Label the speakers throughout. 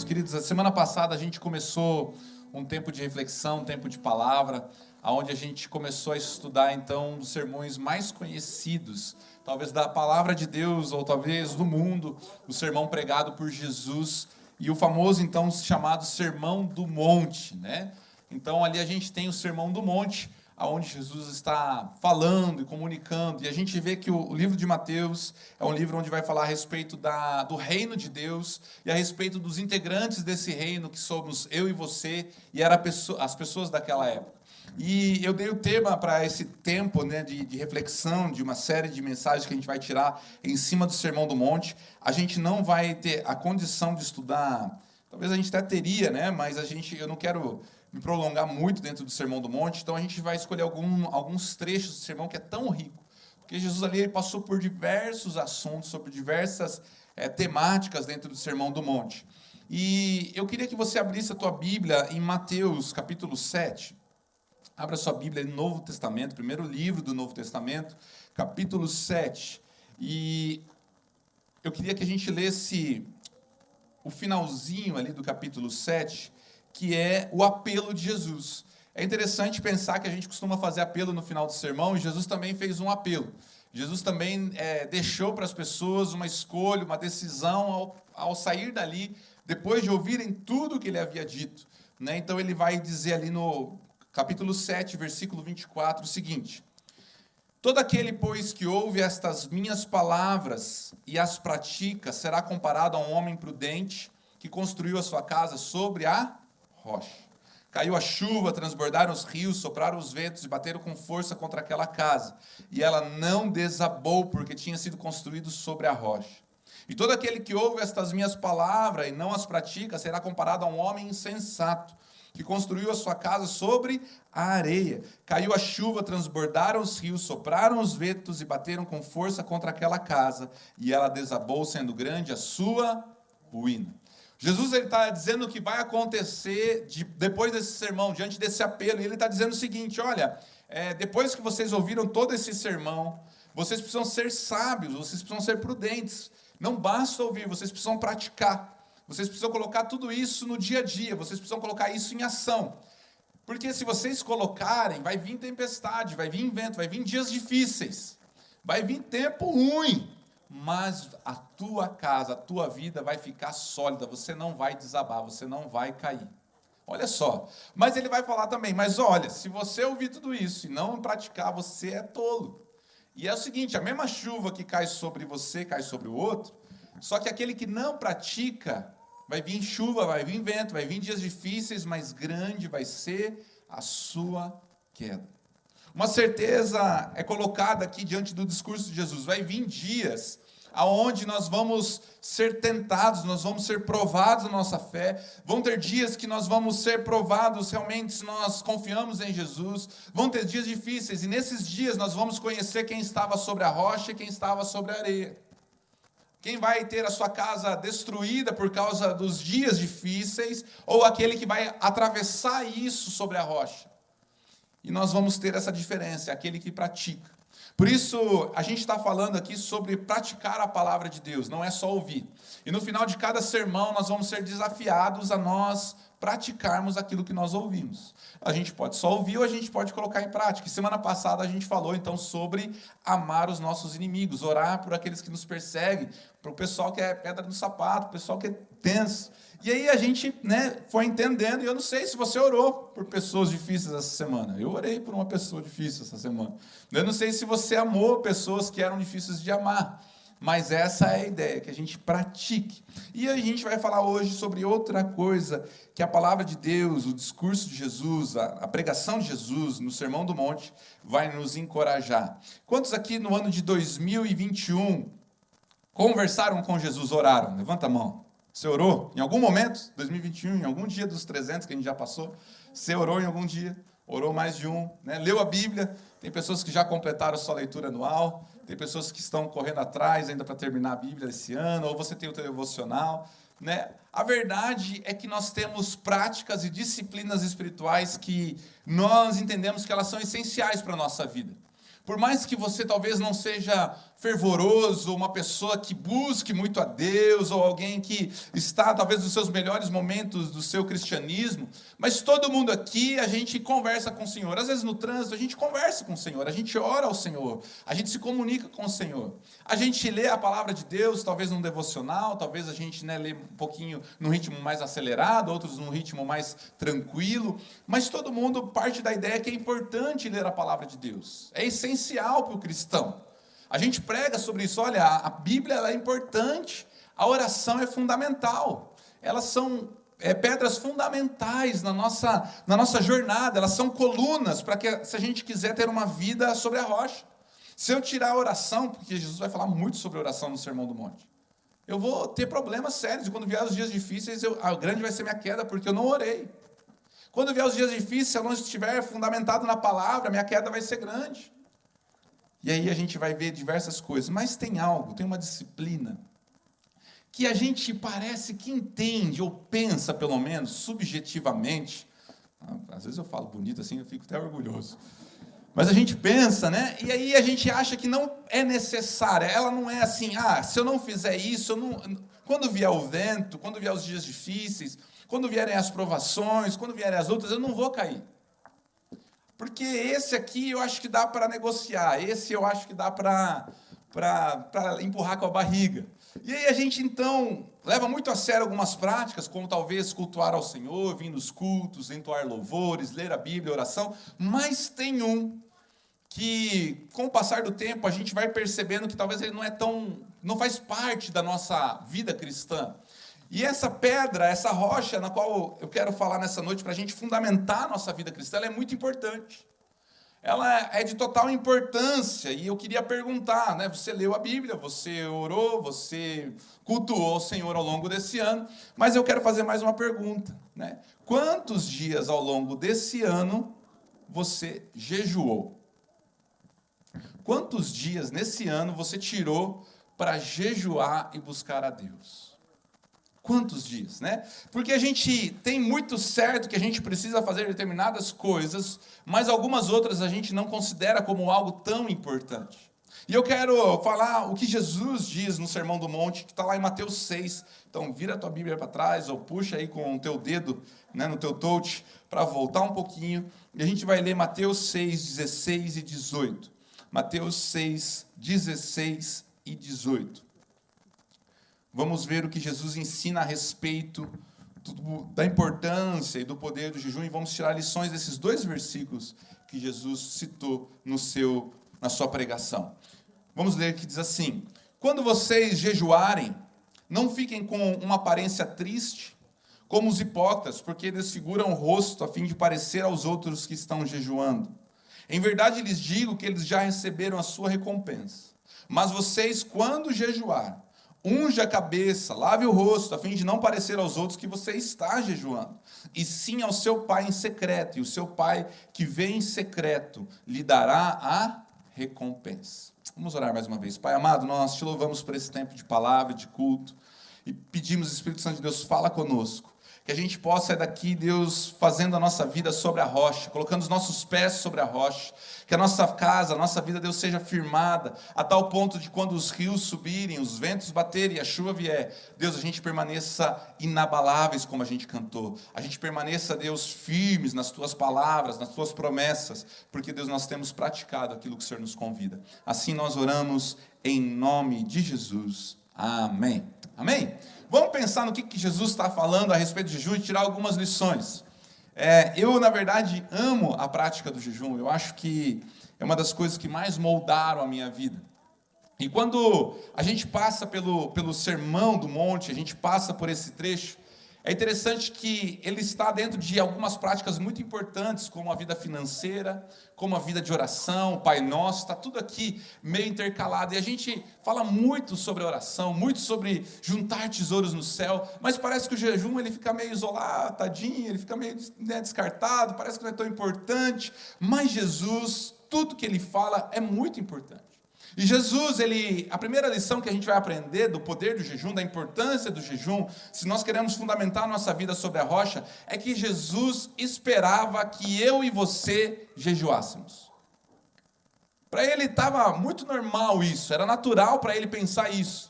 Speaker 1: Queridos, a semana passada a gente começou um tempo de reflexão, um tempo de palavra, onde a gente começou a estudar, então, um dos sermões mais conhecidos, talvez da palavra de Deus, ou talvez do mundo, o sermão pregado por Jesus, e o famoso, então, chamado Sermão do Monte, né? Então, ali a gente tem o Sermão do Monte, onde Jesus está falando e comunicando, e a gente vê que o livro de Mateus é um livro onde vai falar a respeito do reino de Deus e a respeito dos integrantes desse reino, que somos eu e você, e as pessoas daquela época. E eu dei o tema para esse tempo, né, de reflexão, de uma série de mensagens que a gente vai tirar em cima do Sermão do Monte. A gente não vai ter a condição de estudar, talvez a gente até teria, né, mas eu não quero me prolongar muito dentro do Sermão do Monte, então a gente vai escolher alguns trechos do sermão que é tão rico, porque Jesus ali ele passou por diversos assuntos, sobre diversas temáticas dentro do Sermão do Monte. E eu queria que você abrisse a tua Bíblia em Mateus, capítulo 7. Abra sua Bíblia no Novo Testamento, primeiro livro do Novo Testamento, capítulo 7. E eu queria que a gente lesse o finalzinho ali do capítulo 7, que é o apelo de Jesus. É interessante pensar que a gente costuma fazer apelo no final do sermão, e Jesus também fez um apelo. Jesus também deixou para as pessoas uma escolha, uma decisão ao sair dali, depois de ouvirem tudo o que ele havia dito, né? Então ele vai dizer ali no capítulo 7, versículo 24, o seguinte: todo aquele, pois, que ouve estas minhas palavras e as pratica, será comparado a um homem prudente que construiu a sua casa sobre a rocha. Caiu a chuva, transbordaram os rios, sopraram os ventos e bateram com força contra aquela casa. E ela não desabou, porque tinha sido construído sobre a rocha. E todo aquele que ouve estas minhas palavras e não as pratica, será comparado a um homem insensato, que construiu a sua casa sobre a areia. Caiu a chuva, transbordaram os rios, sopraram os ventos e bateram com força contra aquela casa. E ela desabou, sendo grande a sua ruína. Jesus está dizendo o que vai acontecer depois desse sermão, diante desse apelo. E ele está dizendo o seguinte: olha, depois que vocês ouviram todo esse sermão, vocês precisam ser sábios, vocês precisam ser prudentes. Não basta ouvir, vocês precisam praticar. Vocês precisam colocar tudo isso no dia a dia, vocês precisam colocar isso em ação. Porque se vocês colocarem, vai vir tempestade, vai vir vento, vai vir dias difíceis, vai vir tempo ruim. Mas a tua casa, a tua vida vai ficar sólida, você não vai desabar, você não vai cair. Olha só, mas ele vai falar também, mas olha, se você ouvir tudo isso e não praticar, você é tolo. E é o seguinte, a mesma chuva que cai sobre você, cai sobre o outro, só que aquele que não pratica, vai vir chuva, vai vir vento, vai vir dias difíceis, mas grande vai ser a sua queda. Uma certeza é colocada aqui diante do discurso de Jesus. Vai vir dias aonde nós vamos ser tentados, nós vamos ser provados na nossa fé. Vão ter dias que nós vamos ser provados realmente se nós confiamos em Jesus. Vão ter dias difíceis, e nesses dias nós vamos conhecer quem estava sobre a rocha e quem estava sobre a areia. Quem vai ter a sua casa destruída por causa dos dias difíceis, ou aquele que vai atravessar isso sobre a rocha. E nós vamos ter essa diferença, aquele que pratica. Por isso, a gente está falando aqui sobre praticar a palavra de Deus, não é só ouvir. E no final de cada sermão, nós vamos ser desafiados a nós praticarmos aquilo que nós ouvimos. A gente pode só ouvir ou a gente pode colocar em prática. E semana passada a gente falou então sobre amar os nossos inimigos, orar por aqueles que nos perseguem, para o pessoal que é pedra no sapato, o pessoal que é tenso. E aí a gente foi entendendo, e eu não sei se você orou por pessoas difíceis essa semana. Eu orei por uma pessoa difícil essa semana. Eu não sei se você amou pessoas que eram difíceis de amar. Mas essa é a ideia, que a gente pratique. E a gente vai falar hoje sobre outra coisa, que a palavra de Deus, o discurso de Jesus, a pregação de Jesus no Sermão do Monte vai nos encorajar. Quantos aqui no ano de 2021 conversaram com Jesus, oraram? Levanta a mão. Você orou? Em algum momento, 2021, em algum dia dos 300 que a gente já passou, você orou em algum dia? Orou mais de um, né? Leu a Bíblia? Tem pessoas que já completaram a sua leitura anual, tem pessoas que estão correndo atrás ainda para terminar a Bíblia esse ano, ou você tem o teu devocional, né? A verdade é que nós temos práticas e disciplinas espirituais que nós entendemos que elas são essenciais para a nossa vida. Por mais que você talvez não seja fervoroso, uma pessoa que busque muito a Deus, ou alguém que está talvez nos seus melhores momentos do seu cristianismo, mas todo mundo aqui, a gente conversa com o Senhor. Às vezes no trânsito a gente conversa com o Senhor, a gente ora ao Senhor, a gente se comunica com o Senhor. A gente lê a palavra de Deus, talvez num devocional, talvez a gente lê um pouquinho num ritmo mais acelerado, outros num ritmo mais tranquilo, mas todo mundo parte da ideia que é importante ler a palavra de Deus. É essencial para o cristão. A gente prega sobre isso. Olha, a Bíblia ela é importante, a oração é fundamental. Elas são pedras fundamentais na nossa jornada, elas são colunas para que, se a gente quiser ter uma vida sobre a rocha. Se eu tirar a oração, porque Jesus vai falar muito sobre oração no Sermão do Monte, eu vou ter problemas sérios, e quando vier os dias difíceis, a grande vai ser minha queda, porque eu não orei. Quando vier os dias difíceis, se eu não estiver fundamentado na palavra, minha queda vai ser grande. E aí a gente vai ver diversas coisas, mas tem algo, tem uma disciplina, que a gente parece que entende, ou pensa pelo menos, subjetivamente. Às vezes eu falo bonito assim, eu fico até orgulhoso. Mas a gente pensa, né? E aí a gente acha que não é necessária. Ela não é assim, se eu não fizer isso, quando vier o vento, quando vier os dias difíceis, quando vierem as provações, quando vierem as lutas, eu não vou cair. Porque esse aqui eu acho que dá para negociar, esse eu acho que dá para empurrar com a barriga. E aí a gente, então, leva muito a sério algumas práticas, como talvez cultuar ao Senhor, vir nos cultos, entoar louvores, ler a Bíblia, oração, mas tem um que, com o passar do tempo, a gente vai percebendo que talvez ele não faz parte da nossa vida cristã. E essa pedra, essa rocha na qual eu quero falar nessa noite para a gente fundamentar a nossa vida cristã, ela é muito importante. Ela é de total importância, e eu queria perguntar, né? Você leu a Bíblia, você orou, você cultuou o Senhor ao longo desse ano, mas eu quero fazer mais uma pergunta, né? Quantos dias ao longo desse ano você jejuou? Quantos dias nesse ano você tirou para jejuar e buscar a Deus? Quantos dias, né? Porque a gente tem muito certo que a gente precisa fazer determinadas coisas, mas algumas outras a gente não considera como algo tão importante. E eu quero falar o que Jesus diz no Sermão do Monte, que está lá em Mateus 6. Então, vira a tua Bíblia para trás, ou puxa aí com o teu dedo, né, no teu touch, para voltar um pouquinho. E a gente vai ler Mateus 6, 16 e 18. Mateus 6, 16 e 18. Vamos ver o que Jesus ensina a respeito da importância e do poder do jejum, e vamos tirar lições desses dois versículos que Jesus citou na sua pregação. Vamos ler que diz assim: quando vocês jejuarem, não fiquem com uma aparência triste, como os hipócritas, porque desfiguram o rosto a fim de parecer aos outros que estão jejuando. Em verdade lhes digo que eles já receberam a sua recompensa. Mas vocês, quando jejuar, unja a cabeça, lave o rosto, a fim de não parecer aos outros que você está jejuando, e sim ao seu Pai em secreto, e o seu Pai que vê em secreto lhe dará a recompensa. Vamos orar mais uma vez. Pai amado, nós te louvamos por esse tempo de palavra, de culto, e pedimos, Espírito Santo de Deus, fala conosco. Que a gente possa sair daqui, Deus, fazendo a nossa vida sobre a rocha, colocando os nossos pés sobre a rocha, que a nossa casa, a nossa vida, Deus, seja firmada, a tal ponto de quando os rios subirem, os ventos baterem e a chuva vier, Deus, a gente permaneça inabaláveis como a gente cantou, a gente permaneça, Deus, firmes nas tuas palavras, nas tuas promessas, porque, Deus, nós temos praticado aquilo que o Senhor nos convida. Assim nós oramos em nome de Jesus. Amém. Amém? Vamos pensar no que Jesus está falando a respeito do jejum e tirar algumas lições. Eu, na verdade, amo a prática do jejum. Eu acho que é uma das coisas que mais moldaram a minha vida. E quando a gente passa pelo Sermão do Monte, a gente passa por esse trecho, é interessante que ele está dentro de algumas práticas muito importantes, como a vida financeira, como a vida de oração, o Pai Nosso, está tudo aqui meio intercalado. E a gente fala muito sobre oração, muito sobre juntar tesouros no céu, mas parece que o jejum ele fica meio isolado, tadinho, ele fica meio descartado, parece que não é tão importante. Mas Jesus, tudo que ele fala é muito importante. E Jesus, a primeira lição que a gente vai aprender do poder do jejum, da importância do jejum, se nós queremos fundamentar a nossa vida sobre a rocha, é que Jesus esperava que eu e você jejuássemos. Para ele estava muito normal isso, era natural para ele pensar isso.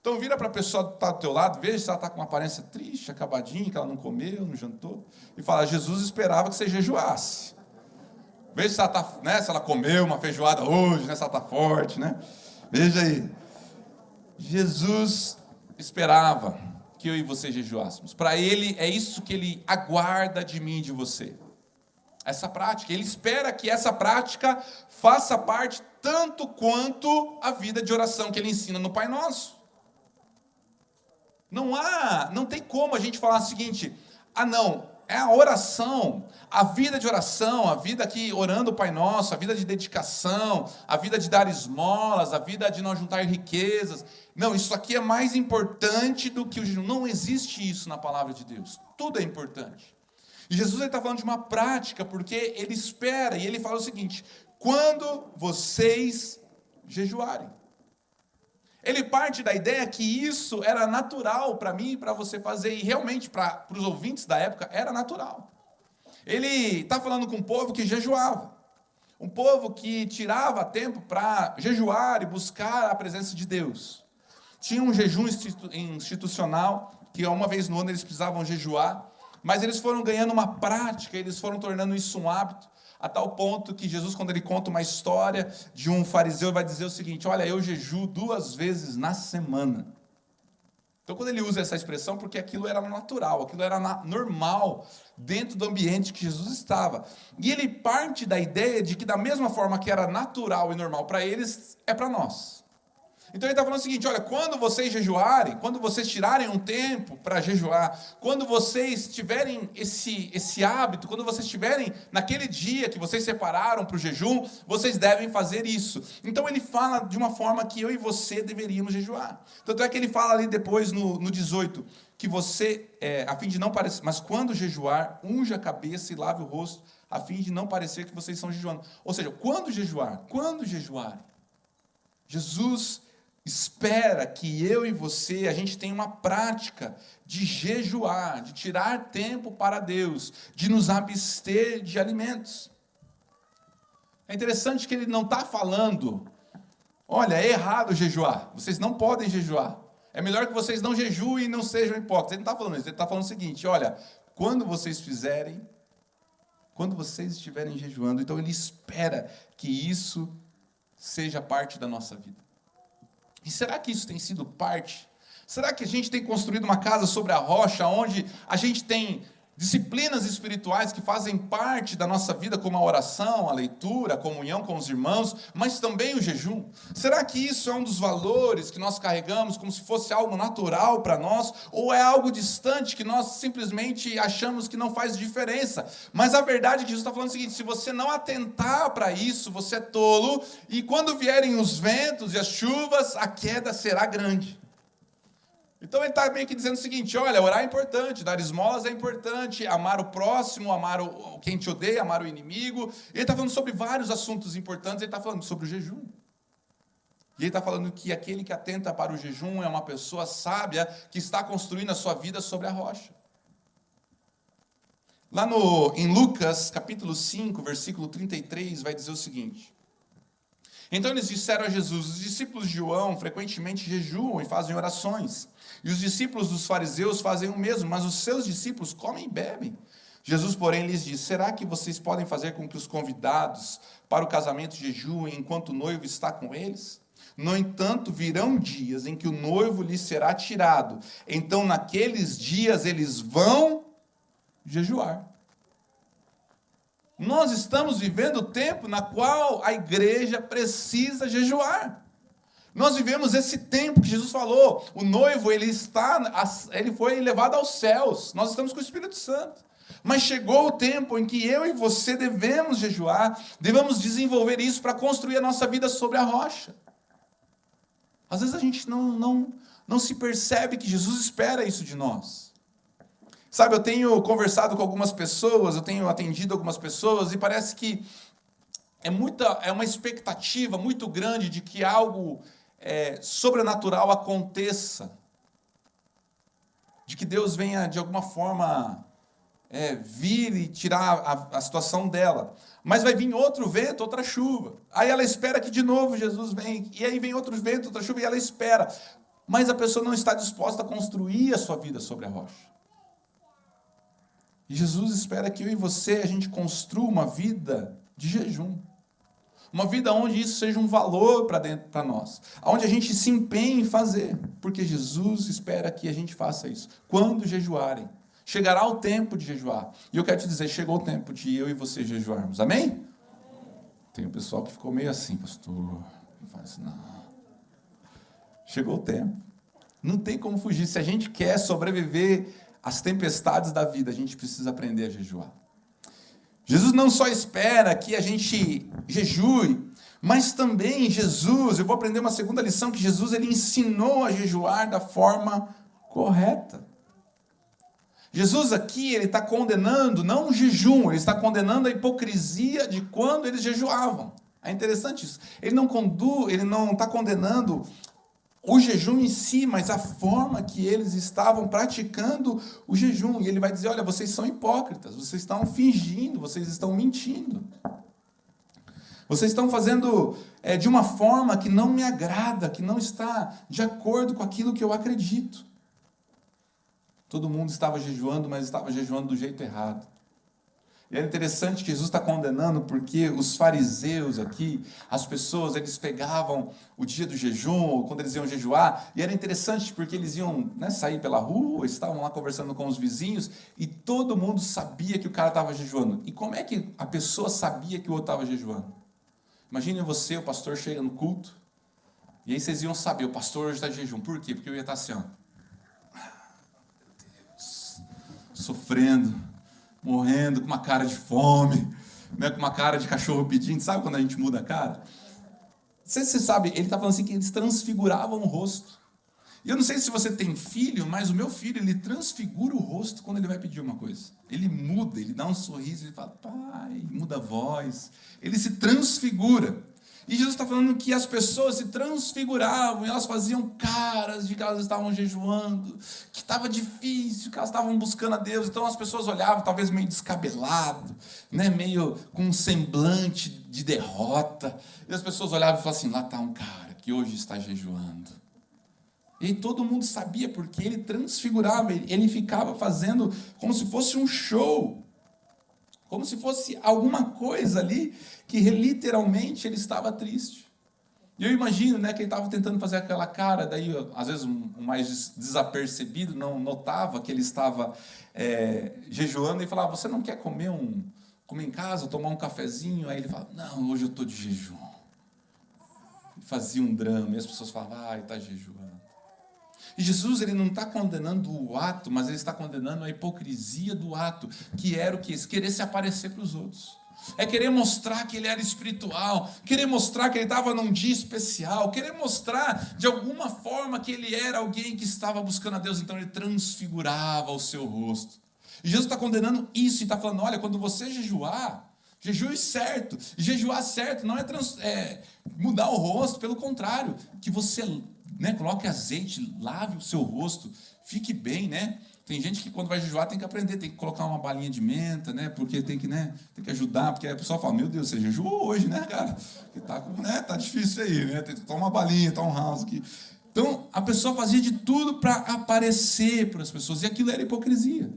Speaker 1: Então vira para a pessoa que está do teu lado, veja se ela está com uma aparência triste, acabadinha, que ela não comeu, não jantou, e fala, Jesus esperava que você jejuasse. Veja se ela, né, se ela comeu uma feijoada hoje, né, se ela está forte, né? Veja aí. Jesus esperava que eu e você jejuássemos. Para ele, é isso que ele aguarda de mim e de você. Essa prática. Ele espera que essa prática faça parte tanto quanto a vida de oração que ele ensina no Pai Nosso. Não tem como a gente falar o seguinte, não, é a oração, a vida de oração, a vida aqui orando o Pai Nosso, a vida de dedicação, a vida de dar esmolas, a vida de não juntar riquezas. Não, isso aqui é mais importante do que o jejum. Não existe isso na palavra de Deus. Tudo é importante. E Jesus está falando de uma prática, porque ele espera, e ele fala o seguinte, quando vocês jejuarem. Ele parte da ideia que isso era natural para mim e para você fazer, e realmente para os ouvintes da época era natural. Ele está falando com um povo que jejuava, um povo que tirava tempo para jejuar e buscar a presença de Deus. Tinha um jejum institucional, que uma vez no ano eles precisavam jejuar, mas eles foram ganhando uma prática, eles foram tornando isso um hábito, a tal ponto que Jesus, quando ele conta uma história de um fariseu, vai dizer o seguinte, olha, eu jejuo 2 vezes na semana. Então, quando ele usa essa expressão, porque aquilo era natural, aquilo era normal, dentro do ambiente que Jesus estava. E ele parte da ideia de que, da mesma forma que era natural e normal para eles, é para nós. Então ele está falando o seguinte, olha, quando vocês jejuarem, quando vocês tirarem um tempo para jejuar, quando vocês tiverem esse hábito, quando vocês estiverem naquele dia que vocês separaram para o jejum, vocês devem fazer isso. Então ele fala de uma forma que eu e você deveríamos jejuar. Tanto é que ele fala ali depois no 18, que você, a fim de não parecer, mas quando jejuar, unja a cabeça e lave o rosto, a fim de não parecer que vocês estão jejuando. Ou seja, quando jejuar, Jesus espera que eu e você, a gente tenha uma prática de jejuar, de tirar tempo para Deus, de nos abster de alimentos. É interessante que ele não está falando, olha, é errado jejuar, vocês não podem jejuar. É melhor que vocês não jejuem e não sejam hipócritas. Ele não está falando isso, ele está falando o seguinte, olha, quando vocês estiverem jejuando, então ele espera que isso seja parte da nossa vida. E será que isso tem sido parte? Será que a gente tem construído uma casa sobre a rocha, onde a gente tem disciplinas espirituais que fazem parte da nossa vida, como a oração, a leitura, a comunhão com os irmãos, mas também o jejum? Será que isso é um dos valores que nós carregamos como se fosse algo natural para nós? Ou é algo distante que nós simplesmente achamos que não faz diferença? Mas a verdade é que Jesus está falando o seguinte, se você não atentar para isso, você é tolo, e quando vierem os ventos e as chuvas, a queda será grande. Então ele está meio que dizendo o seguinte, olha, orar é importante, dar esmolas é importante, amar o próximo, amar quem te odeia, amar o inimigo. Ele está falando sobre vários assuntos importantes, ele está falando sobre o jejum. E ele está falando que aquele que atenta para o jejum é uma pessoa sábia que está construindo a sua vida sobre a rocha. Lá em Lucas, capítulo 5, versículo 33, vai dizer o seguinte. Então eles disseram a Jesus, os discípulos de João frequentemente jejuam e fazem orações. E os discípulos dos fariseus fazem o mesmo, mas os seus discípulos comem e bebem. Jesus, porém, lhes disse, será que vocês podem fazer com que os convidados para o casamento jejuem enquanto o noivo está com eles? No entanto, virão dias em que o noivo lhes será tirado. Então, naqueles dias, eles vão jejuar. Nós estamos vivendo o tempo na qual a igreja precisa jejuar. Nós vivemos esse tempo que Jesus falou, o noivo ele foi levado aos céus, nós estamos com o Espírito Santo. Mas chegou o tempo em que eu e você devemos jejuar, devemos desenvolver isso para construir a nossa vida sobre a rocha. Às vezes a gente não se percebe que Jesus espera isso de nós. Sabe, eu tenho conversado com algumas pessoas, eu tenho atendido algumas pessoas e parece que é uma expectativa muito grande de que algo sobrenatural aconteça, de que Deus venha de alguma forma vir e tirar a situação dela. Mas vai vir outro vento, outra chuva. Aí ela espera que de novo Jesus venha. E aí vem outro vento, outra chuva, e ela espera. Mas a pessoa não está disposta a construir a sua vida sobre a rocha. E Jesus espera que eu e você, a gente construa uma vida de jejum. Uma vida onde isso seja um valor para nós. Onde a gente se empenhe em fazer. Porque Jesus espera que a gente faça isso. Quando jejuarem. Chegará o tempo de jejuar. E eu quero te dizer, chegou o tempo de eu e você jejuarmos. Amém? Tem um pessoal que ficou meio assim, pastor. Eu falo assim, não. Chegou o tempo. Não tem como fugir. Se a gente quer sobreviver às tempestades da vida, a gente precisa aprender a jejuar. Jesus não só espera que a gente jejue, mas também Jesus, eu vou aprender uma segunda lição, que Jesus ele ensinou a jejuar da forma correta. Jesus aqui, ele está condenando, não o jejum, ele está condenando a hipocrisia de quando eles jejuavam. É interessante isso. Ele não está condenando o jejum em si, mas a forma que eles estavam praticando o jejum. E ele vai dizer, olha, vocês são hipócritas, vocês estão fingindo, vocês estão mentindo. Vocês estão fazendo de uma forma que não me agrada, que não está de acordo com aquilo que eu acredito. Todo mundo estava jejuando, mas estava jejuando do jeito errado. E é interessante que Jesus está condenando porque os fariseus aqui, as pessoas, eles pegavam o dia do jejum, quando eles iam jejuar, e era interessante porque eles iam sair pela rua, estavam lá conversando com os vizinhos, e todo mundo sabia que o cara estava jejuando. E como é que a pessoa sabia que o outro estava jejuando? Imagine você, o pastor chega no culto, e aí vocês iam saber, o pastor hoje está de jejum. Por quê? Porque eu ia estar assim, ó, sofrendo, morrendo, com uma cara de fome, com uma cara de cachorro pedindo. Sabe quando a gente muda a cara? Você sabe, ele está falando assim que eles transfiguravam o rosto. E eu não sei se você tem filho, mas o meu filho, ele transfigura o rosto quando ele vai pedir uma coisa. Ele muda, ele dá um sorriso, ele fala, pai, muda a voz. Ele se transfigura. E Jesus está falando que as pessoas se transfiguravam, e elas faziam caras de que elas estavam jejuando, que estava difícil, que elas estavam buscando a Deus. Então as pessoas olhavam, talvez meio descabelado, meio com um semblante de derrota. E as pessoas olhavam e falavam assim, lá está um cara que hoje está jejuando. E todo mundo sabia, porque ele transfigurava, ele ficava fazendo como se fosse um show. Como se fosse alguma coisa ali que literalmente ele estava triste. E eu imagino que ele estava tentando fazer aquela cara, daí às vezes um mais desapercebido não notava que ele estava jejuando e falava, você não quer comer em casa, tomar um cafezinho? Aí ele falava, não, hoje eu estou de jejum. Fazia um drama e as pessoas falavam, está jejuando. E Jesus ele não está condenando o ato, mas ele está condenando a hipocrisia do ato, que era o quê? Querer se aparecer para os outros. É querer mostrar que ele era espiritual, querer mostrar que ele estava num dia especial, querer mostrar de alguma forma que ele era alguém que estava buscando a Deus, então ele transfigurava o seu rosto. E Jesus está condenando isso e está falando, olha, quando você jejuar, jejue certo. E jejuar certo não é mudar o rosto, pelo contrário, que você coloque azeite, lave o seu rosto, fique bem, Tem gente que quando vai jejuar tem que aprender, tem que colocar uma balinha de menta, porque tem que ajudar, porque a pessoa fala, meu Deus, você jejuou hoje, cara? Porque tá difícil aí, Tem que tomar uma balinha, tomar um house aqui. Então, a pessoa fazia de tudo para aparecer para as pessoas, e aquilo era hipocrisia.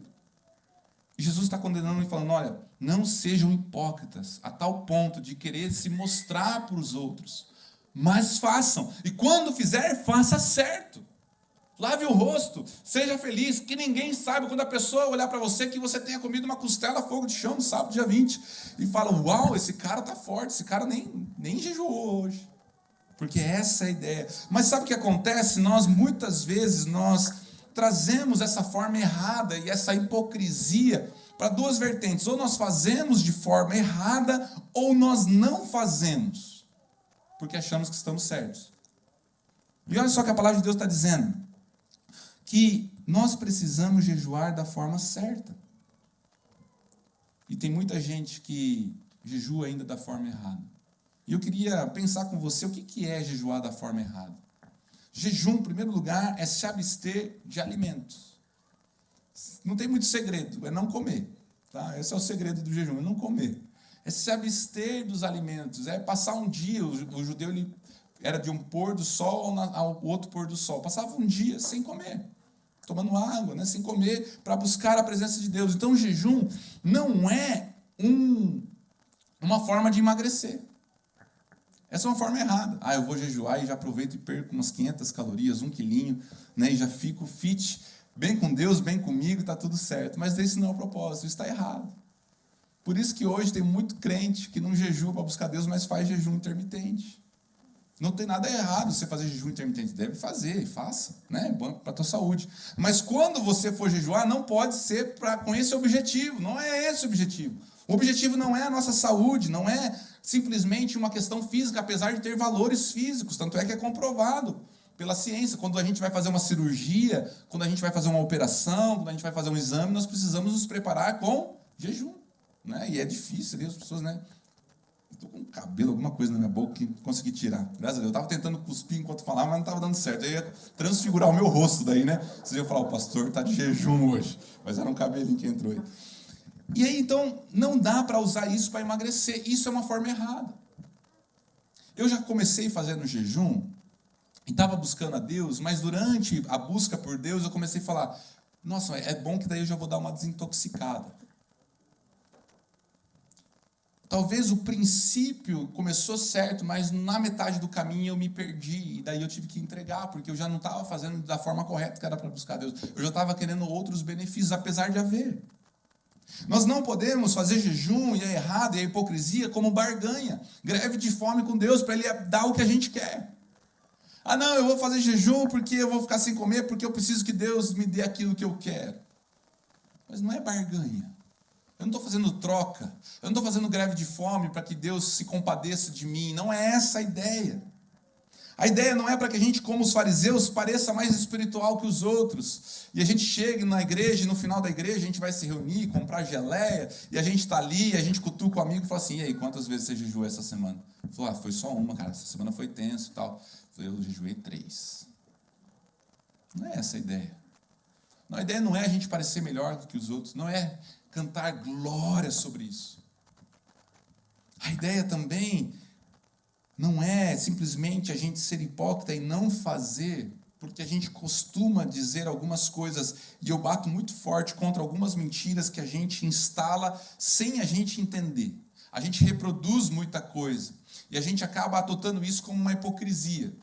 Speaker 1: E Jesus está condenando e falando, olha, não sejam hipócritas, a tal ponto de querer se mostrar para os outros, mas façam, e quando fizer, faça certo. Lave o rosto, seja feliz, que ninguém saiba quando a pessoa olhar para você que você tenha comido uma costela a fogo de chão no sábado, dia 20, e fala, uau, esse cara está forte, esse cara nem jejuou hoje. Porque essa é a ideia. Mas sabe o que acontece? Muitas vezes, nós trazemos essa forma errada e essa hipocrisia para duas vertentes. Ou nós fazemos de forma errada, ou nós não fazemos, porque achamos que estamos certos. E olha só que a palavra de Deus está dizendo, que nós precisamos jejuar da forma certa. E tem muita gente que jejua ainda da forma errada. E eu queria pensar com você, o que é jejuar da forma errada? Jejum, em primeiro lugar, é se abster de alimentos. Não tem muito segredo, é não comer. Tá? Esse é o segredo do jejum, é não comer. é se abster dos alimentos, é passar um dia. O judeu ele era de um pôr do sol ao outro pôr do sol. Passava um dia sem comer, tomando água, né, sem comer, para buscar a presença de Deus. Então o jejum não é uma forma de emagrecer. Essa é uma forma errada. Eu vou jejuar e já aproveito e perco umas 500 calorias, 1 quilinho, né, e já fico fit, bem com Deus, bem comigo, está tudo certo. Mas esse não é o propósito, isso está errado. Por isso que hoje tem muito crente que não jejua para buscar Deus, mas faz jejum intermitente. Não tem nada errado você fazer jejum intermitente. Deve fazer, e faça, né? É bom para a tua saúde. Mas quando você for jejuar, não pode ser com esse objetivo. Não é esse o objetivo. O objetivo não é a nossa saúde, não é simplesmente uma questão física, apesar de ter valores físicos. Tanto é que é comprovado pela ciência. Quando a gente vai fazer uma cirurgia, quando a gente vai fazer uma operação, quando a gente vai fazer um exame, nós precisamos nos preparar com jejum, né? E é difícil ali, as pessoas, né? Estou com cabelo, alguma coisa na minha boca que consegui tirar. Graças a Deus. Eu estava tentando cuspir enquanto falava, mas não estava dando certo. Eu ia transfigurar o meu rosto daí, né? Vocês iam falar, o pastor está de jejum hoje. Mas era um cabelinho que entrou aí. E aí, então, não dá para usar isso para emagrecer. Isso é uma forma errada. Eu já comecei fazendo jejum e estava buscando a Deus, mas durante a busca por Deus eu comecei a falar, nossa, é bom que daí eu já vou dar uma desintoxicada. Talvez o princípio começou certo, mas na metade do caminho eu me perdi, e daí eu tive que entregar, porque eu já não estava fazendo da forma correta que era para buscar Deus. Eu já estava querendo outros benefícios, apesar de haver. Nós não podemos fazer jejum, e é errado, e a hipocrisia, como barganha. Greve de fome com Deus, para Ele dar o que a gente quer. Não, eu vou fazer jejum porque eu vou ficar sem comer, porque eu preciso que Deus me dê aquilo que eu quero. Mas não é barganha. Eu não estou fazendo troca. Eu não estou fazendo greve de fome para que Deus se compadeça de mim. Não é essa a ideia. A ideia não é para que a gente, como os fariseus, pareça mais espiritual que os outros. E a gente chegue na igreja, e no final da igreja a gente vai se reunir, comprar geleia, e a gente está ali, a gente cutuca o amigo e fala assim, e aí, quantas vezes você jejuou essa semana? Ele falou, foi só uma, cara, essa semana foi tenso e tal. Eu jejuei 3. Não é essa a ideia. Não, a ideia não é a gente parecer melhor do que os outros, não é cantar glória sobre isso. A ideia também não é simplesmente a gente ser hipócrita e não fazer, porque a gente costuma dizer algumas coisas, e eu bato muito forte contra algumas mentiras que a gente instala sem a gente entender. A gente reproduz muita coisa, e a gente acaba adotando isso como uma hipocrisia.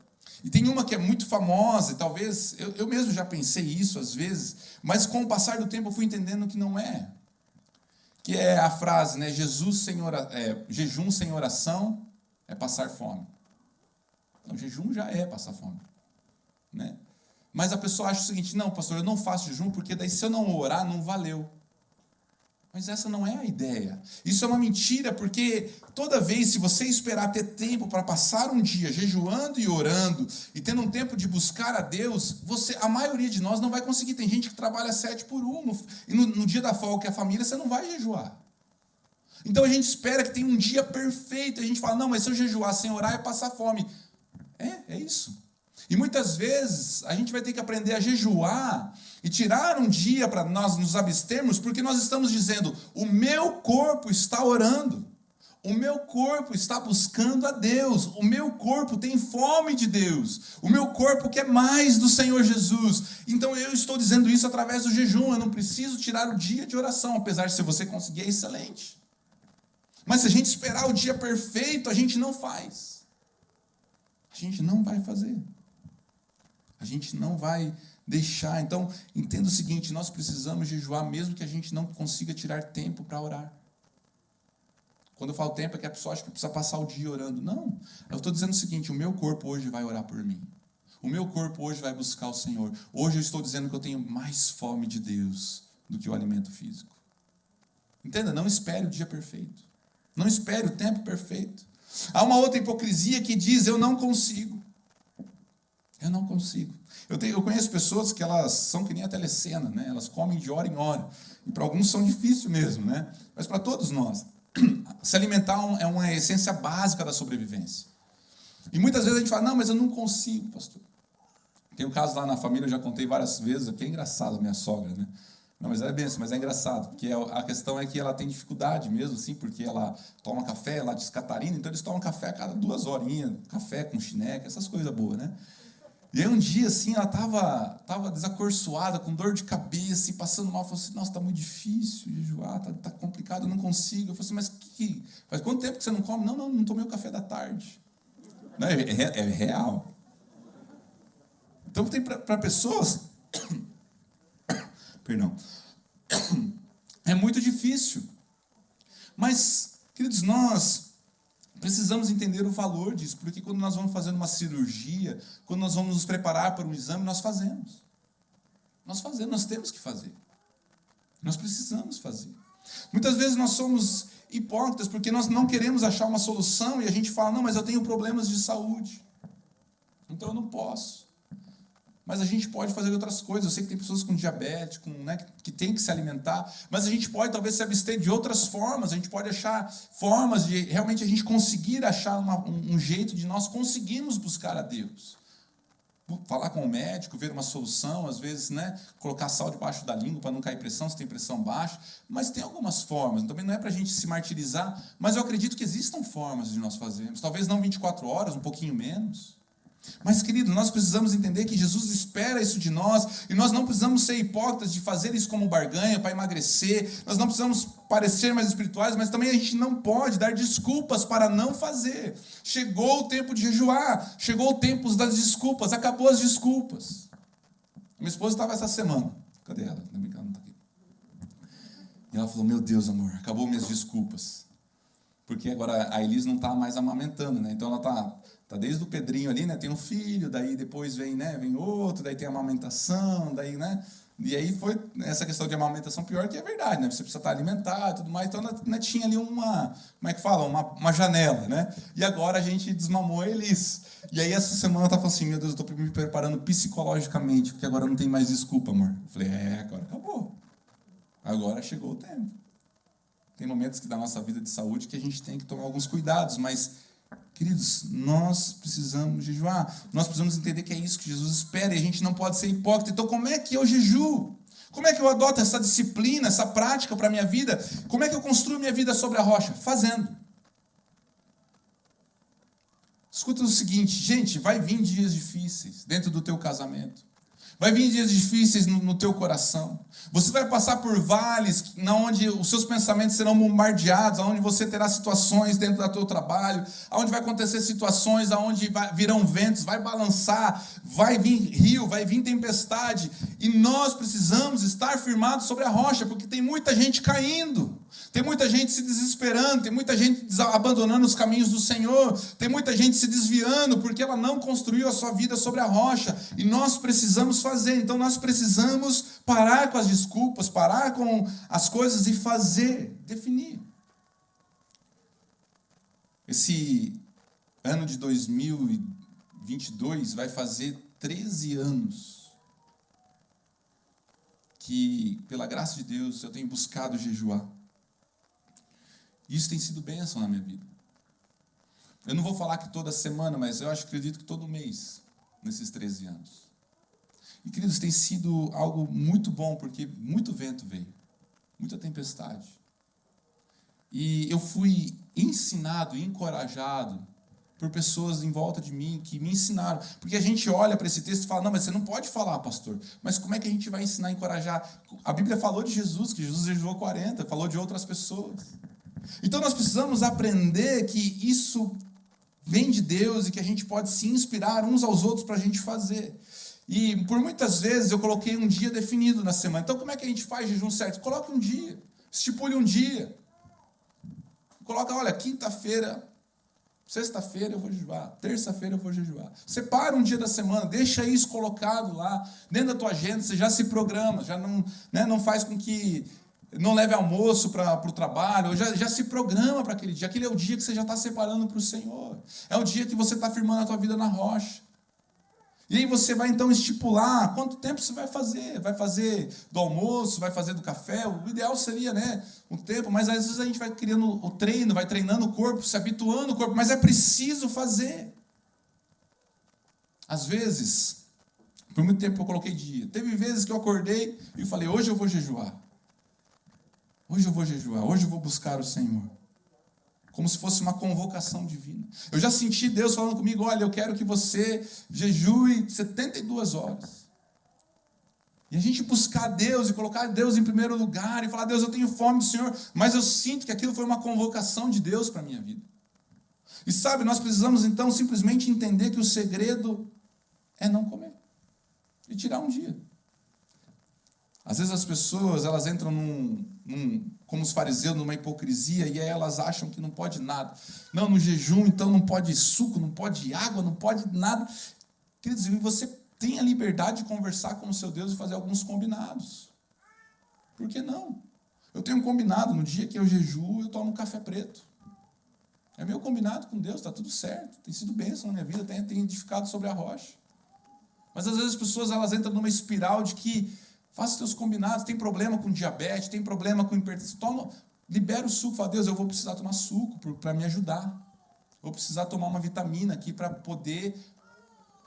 Speaker 1: E tem uma que é muito famosa, e talvez, eu mesmo já pensei isso às vezes, mas com o passar do tempo eu fui entendendo que não é. Que é a frase, né, jejum sem oração é passar fome. Então, jejum já é passar fome, né? Mas a pessoa acha o seguinte, não, pastor, eu não faço jejum porque daí se eu não orar, não valeu. Mas essa não é a ideia. Isso é uma mentira, porque toda vez, se você esperar ter tempo para passar um dia jejuando e orando, e tendo um tempo de buscar a Deus, a maioria de nós não vai conseguir. Tem gente que trabalha 7 por 1, e no dia da folga que é a família, você não vai jejuar. Então a gente espera que tenha um dia perfeito, e a gente fala, não, mas se eu jejuar sem orar é passar fome. É isso. E muitas vezes a gente vai ter que aprender a jejuar e tirar um dia para nós nos abstermos, porque nós estamos dizendo, o meu corpo está orando, o meu corpo está buscando a Deus, o meu corpo tem fome de Deus, o meu corpo quer mais do Senhor Jesus. Então eu estou dizendo isso através do jejum, eu não preciso tirar o dia de oração, apesar de se você conseguir é excelente. Mas se a gente esperar o dia perfeito, a gente não faz. A gente não vai fazer. A gente não vai deixar. Então, entenda o seguinte, nós precisamos jejuar mesmo que a gente não consiga tirar tempo para orar. Quando eu falo tempo é que a pessoa acha que precisa passar o dia orando. Não, eu estou dizendo o seguinte, o meu corpo hoje vai orar por mim. O meu corpo hoje vai buscar o Senhor. Hoje eu estou dizendo que eu tenho mais fome de Deus do que o alimento físico. Entenda, não espere o dia perfeito. Não espere o tempo perfeito. Há uma outra hipocrisia que diz, eu não consigo. Eu não consigo. Eu conheço pessoas que elas são que nem a telecena, né? Elas comem de hora em hora. E para alguns são difíceis mesmo, né? Mas para todos nós, se alimentar é uma essência básica da sobrevivência. E muitas vezes a gente fala, não, mas eu não consigo, pastor. Tem um caso lá na família, eu já contei várias vezes, que é engraçado, a minha sogra, né? Não, mas ela é benção, mas é engraçado, porque a questão é que ela tem dificuldade mesmo, assim, porque ela toma café lá de Catarina, então eles tomam café a cada 2 horinhas, café com chineca, essas coisas boas, né? E aí um dia, assim, ela tava desacorçoada, com dor de cabeça, e passando mal, falou assim, nossa, tá muito difícil jejuar, tá complicado, eu não consigo. Eu falei assim, mas faz quanto tempo que você não come? Não tomei o café da tarde. Não, é real. Então tem para pessoas... Perdão. É muito difícil. Mas, queridos, nós precisamos entender o valor disso, porque quando nós vamos fazer uma cirurgia, quando nós vamos nos preparar para um exame, nós fazemos. Nós temos que fazer. Nós precisamos fazer. Muitas vezes nós somos hipócritas porque nós não queremos achar uma solução e a gente fala, não, mas eu tenho problemas de saúde, então eu não posso. Mas a gente pode fazer outras coisas. Eu sei que tem pessoas com diabetes, que tem que se alimentar, mas a gente pode talvez se abster de outras formas. A gente pode achar formas de realmente a gente conseguir achar um jeito de nós conseguirmos buscar a Deus. Falar com o médico, ver uma solução, às vezes, colocar sal debaixo da língua para não cair pressão, se tem pressão baixa. Mas tem algumas formas. Também não é para a gente se martirizar, mas eu acredito que existam formas de nós fazermos. Talvez não 24 horas, um pouquinho menos. Mas, querido, nós precisamos entender que Jesus espera isso de nós, e nós não precisamos ser hipócritas de fazer isso como barganha para emagrecer, nós não precisamos parecer mais espirituais, mas também a gente não pode dar desculpas para não fazer. Chegou o tempo de jejuar, chegou o tempo das desculpas, acabou as desculpas. Minha esposa estava essa semana, cadê ela? Não está aqui. E ela falou, meu Deus, amor, acabou minhas desculpas. Porque agora a Elis não está mais amamentando, né? Então ela tá desde o Pedrinho ali, né? Tem um filho, daí depois vem outro, daí tem a amamentação, daí, né? E aí foi essa questão de amamentação pior que é verdade, né? Você precisa estar alimentado e tudo mais. Então ela tinha ali como é que fala? Uma janela, né? E agora a gente desmamou a Elis. E aí essa semana ela tá falando assim, meu Deus, eu estou me preparando psicologicamente, porque agora não tem mais desculpa, amor. Eu falei, agora acabou. Agora chegou o tempo. Tem momentos da nossa vida de saúde que a gente tem que tomar alguns cuidados, mas, queridos, nós precisamos jejuar. Nós precisamos entender que é isso que Jesus espera e a gente não pode ser hipócrita. Então, como é que eu jejuo? Como é que eu adoto essa disciplina, essa prática para a minha vida? Como é que eu construo minha vida sobre a rocha? Fazendo. Escuta o seguinte, gente, vai vir dias difíceis dentro do teu casamento. Vai vir dias difíceis no teu coração. Você vai passar por vales onde os seus pensamentos serão bombardeados, onde você terá situações dentro do teu trabalho, onde vai acontecer situações, onde virão ventos, vai balançar, vai vir rio, vai vir tempestade. E nós precisamos estar firmados sobre a rocha, porque tem muita gente caindo. Tem muita gente se desesperando, tem muita gente abandonando os caminhos do Senhor, tem muita gente se desviando porque ela não construiu a sua vida sobre a rocha, e nós precisamos fazer. Então nós precisamos parar com as desculpas, parar com as coisas e fazer, definir. Esse ano de 2022 vai fazer 13 anos que, pela graça de Deus, eu tenho buscado jejuar. Isso tem sido bênção na minha vida. Eu não vou falar que toda semana, mas eu acredito que todo mês, nesses 13 anos. E, queridos, tem sido algo muito bom, porque muito vento veio, muita tempestade. E eu fui ensinado e encorajado por pessoas em volta de mim que me ensinaram. Porque a gente olha para esse texto e fala, não, mas você não pode falar, pastor. Mas como é que a gente vai ensinar e encorajar? A Bíblia falou de Jesus, que Jesus jejuou 40, falou de outras pessoas. Então nós precisamos aprender que isso vem de Deus e que a gente pode se inspirar uns aos outros para a gente fazer. E por muitas vezes eu coloquei um dia definido na semana. Então como é que a gente faz jejum certo? Coloque um dia, estipule um dia. Coloca, olha, quinta-feira, sexta-feira eu vou jejuar, terça-feira eu vou jejuar. Separa um dia da semana, deixa isso colocado lá, dentro da tua agenda, você já se programa, já não faz com que não leve almoço para o trabalho, já se programa para aquele dia. Aquele é o dia que você já está separando para o Senhor. É o dia que você está firmando a tua vida na rocha. E aí você vai então estipular quanto tempo você vai fazer. Vai fazer do almoço, vai fazer do café. O ideal seria, um tempo, mas às vezes a gente vai criando o treino, vai treinando o corpo, se habituando o corpo, mas é preciso fazer. Às vezes,
Speaker 2: Por muito tempo eu coloquei dia. Teve vezes que eu acordei e falei, hoje eu vou jejuar. Hoje eu vou jejuar, hoje eu vou buscar o Senhor. Como se fosse uma convocação divina. Eu já senti Deus falando comigo, olha, eu quero que você jejue 72 horas. E a gente buscar Deus e colocar Deus em primeiro lugar e falar, Deus, eu tenho fome do Senhor, mas eu sinto que aquilo foi uma convocação de Deus para a minha vida. E sabe, nós precisamos então simplesmente entender que o segredo é não comer. E tirar um dia. Às vezes as pessoas, elas entram como os fariseus, numa hipocrisia, e aí elas acham que não pode nada. Não, no jejum, então não pode suco, não pode água, não pode nada. Queridos, você tem a liberdade de conversar com o seu Deus e fazer alguns combinados. Por que não? Eu tenho um combinado, no dia que eu jejuo, eu tomo café preto. É meu combinado com Deus, está tudo certo. Tem sido bênção na minha vida, tem edificado sobre a rocha. Mas às vezes as pessoas elas entram numa espiral de que faça os teus combinados, tem problema com diabetes, tem problema com hipertensão, libera o suco, fala, Deus, eu vou precisar tomar suco para me ajudar. Vou precisar tomar uma vitamina aqui para poder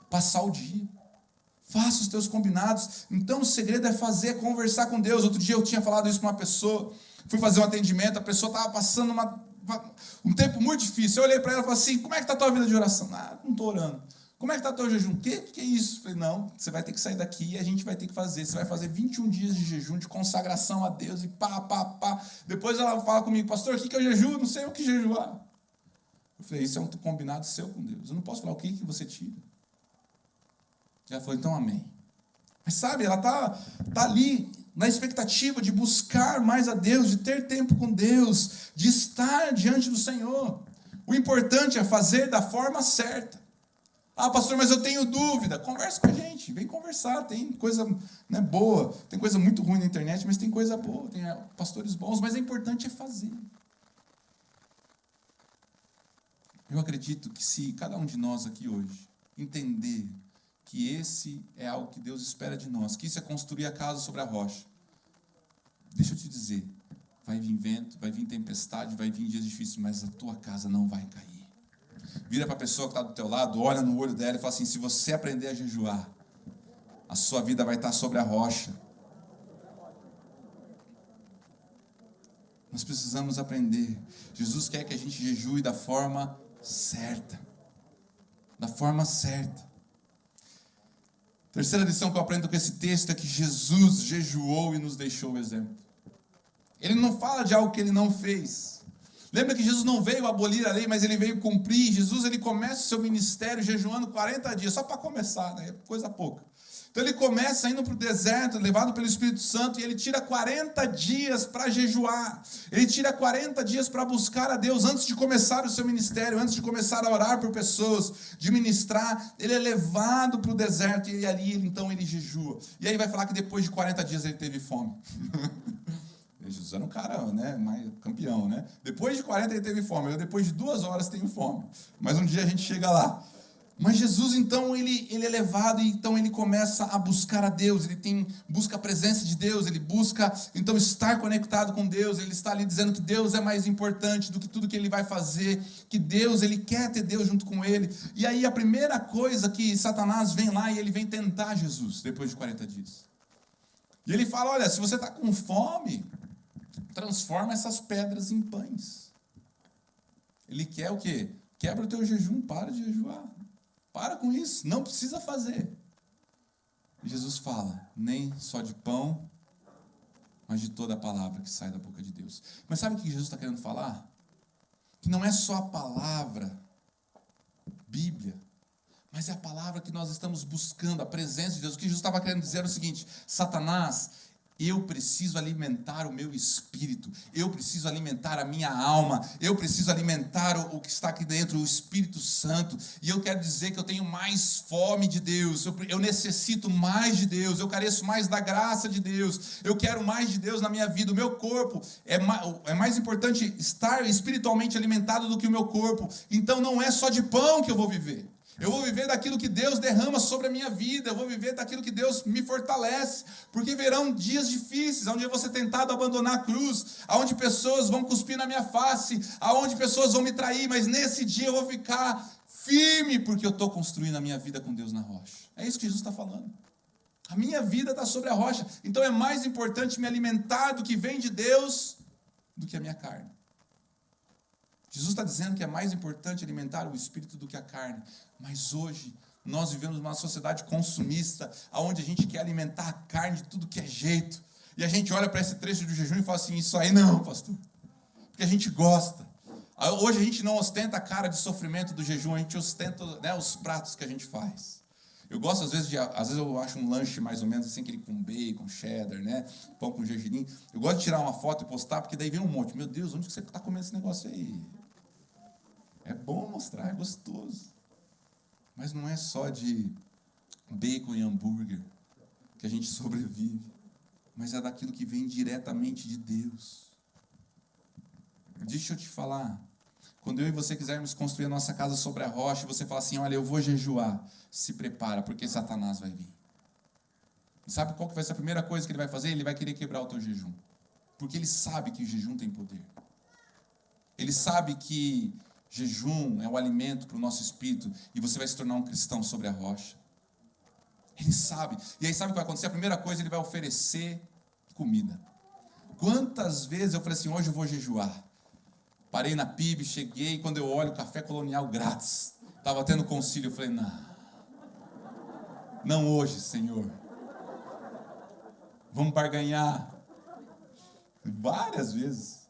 Speaker 2: passar o dia. Faça os teus combinados. Então o segredo é conversar com Deus. Outro dia eu tinha falado isso para uma pessoa, fui fazer um atendimento, a pessoa estava passando um tempo muito difícil. Eu olhei para ela e falei assim, como é que está a tua vida de oração? Ah, não estou orando. Como é que está o teu jejum? O que é isso? Eu falei, não, você vai ter que sair daqui e a gente vai ter que fazer. Você vai fazer 21 dias de jejum, de consagração a Deus e pá. Depois ela fala comigo, pastor, o que é o jejum? Não sei o que jejuar. Eu falei, isso é um combinado seu com Deus. Eu não posso falar o que você tira. Ela falou, então amém. Mas sabe, ela está ali na expectativa de buscar mais a Deus, de ter tempo com Deus, de estar diante do Senhor. O importante é fazer da forma certa. Ah, pastor, mas eu tenho dúvida. Conversa com a gente, vem conversar. Tem coisa boa, tem coisa muito ruim na internet, mas tem coisa boa, tem pastores bons, mas o importante é fazer. Eu acredito que se cada um de nós aqui hoje entender que esse é algo que Deus espera de nós, que isso é construir a casa sobre a rocha, deixa eu te dizer, vai vir vento, vai vir tempestade, vai vir dias difíceis, mas a tua casa não vai cair. Vira para a pessoa que está do teu lado, olha no olho dela e fala assim, se você aprender a jejuar, a sua vida vai estar sobre a rocha. Nós precisamos aprender. Jesus quer que a gente jejue da forma certa. Da forma certa. Terceira lição que eu aprendo com esse texto é que Jesus jejuou e nos deixou o exemplo. Ele não fala de algo que ele não fez. Lembra que Jesus não veio abolir a lei, mas ele veio cumprir. Jesus ele começa o seu ministério jejuando 40 dias, só para começar, né? Coisa pouca. Então ele começa indo para o deserto, levado pelo Espírito Santo, e ele tira 40 dias para jejuar. Ele tira 40 dias para buscar a Deus antes de começar o seu ministério, antes de começar a orar por pessoas, de ministrar. Ele é levado para o deserto e ali então ele jejua. E aí vai falar que depois de 40 dias ele teve fome. Jesus era um cara, né, mais campeão, né? Depois de 40 ele teve fome, eu depois de 2 horas tenho fome. Mas um dia a gente chega lá. Mas Jesus, então, ele é levado e então ele começa a buscar a Deus, busca a presença de Deus, ele busca, então, estar conectado com Deus, ele está ali dizendo que Deus é mais importante do que tudo que ele vai fazer, que Deus, ele quer ter Deus junto com ele. E aí a primeira coisa que Satanás vem lá e ele vem tentar Jesus, depois de 40 dias. E ele fala, olha, se você está com fome, transforma essas pedras em pães. Ele quer o quê? Quebra o teu jejum, para de jejuar. Para com isso, não precisa fazer. E Jesus fala, nem só de pão, mas de toda a palavra que sai da boca de Deus. Mas sabe o que Jesus está querendo falar? Que não é só a palavra, Bíblia, mas é a palavra que nós estamos buscando, a presença de Deus. O que Jesus estava querendo dizer era o seguinte, Satanás, eu preciso alimentar o meu espírito, eu preciso alimentar a minha alma, eu preciso alimentar o que está aqui dentro, o Espírito Santo, e eu quero dizer que eu tenho mais fome de Deus, eu necessito mais de Deus, eu careço mais da graça de Deus, eu quero mais de Deus na minha vida, o meu corpo é mais importante estar espiritualmente alimentado do que o meu corpo, então não é só de pão que eu vou viver. Eu vou viver daquilo que Deus derrama sobre a minha vida. Eu vou viver daquilo que Deus me fortalece. Porque virão dias difíceis, onde eu vou ser tentado a abandonar a cruz, onde pessoas vão cuspir na minha face, onde pessoas vão me trair, mas nesse dia eu vou ficar firme, porque eu estou construindo a minha vida com Deus na rocha. É isso que Jesus está falando. A minha vida está sobre a rocha. Então é mais importante me alimentar do que vem de Deus do que a minha carne. Jesus está dizendo que é mais importante alimentar o espírito do que a carne. Mas hoje nós vivemos numa sociedade consumista, onde a gente quer alimentar a carne de tudo que é jeito. E a gente olha para esse trecho do jejum e fala assim, isso aí não, pastor. Porque a gente gosta. Hoje a gente não ostenta a cara de sofrimento do jejum, a gente ostenta, né, os pratos que a gente faz. Eu gosto, às vezes eu acho um lanche mais ou menos assim, aquele com bacon, cheddar, né? Pão com gergelim. Eu gosto de tirar uma foto e postar, porque daí vem um monte. Meu Deus, onde que você está comendo esse negócio aí? É bom mostrar, é gostoso. Mas não é só de bacon e hambúrguer que a gente sobrevive, mas é daquilo que vem diretamente de Deus. Deixa eu te falar, quando eu e você quisermos construir a nossa casa sobre a rocha, você fala assim, olha, eu vou jejuar, se prepara, porque Satanás vai vir. E sabe qual que vai ser a primeira coisa que ele vai fazer? Ele vai querer quebrar o teu jejum. Porque ele sabe que o jejum tem poder. Ele sabe que jejum é o alimento para o nosso espírito e você vai se tornar um cristão sobre a rocha. Ele sabe. E aí sabe o que vai acontecer? A primeira coisa, ele vai oferecer comida. Quantas vezes eu falei assim, hoje eu vou jejuar. Parei na PIB, cheguei, quando eu olho, café colonial grátis. Estava tendo concílio, eu falei, não hoje, Senhor. Vamos barganhar. Várias vezes.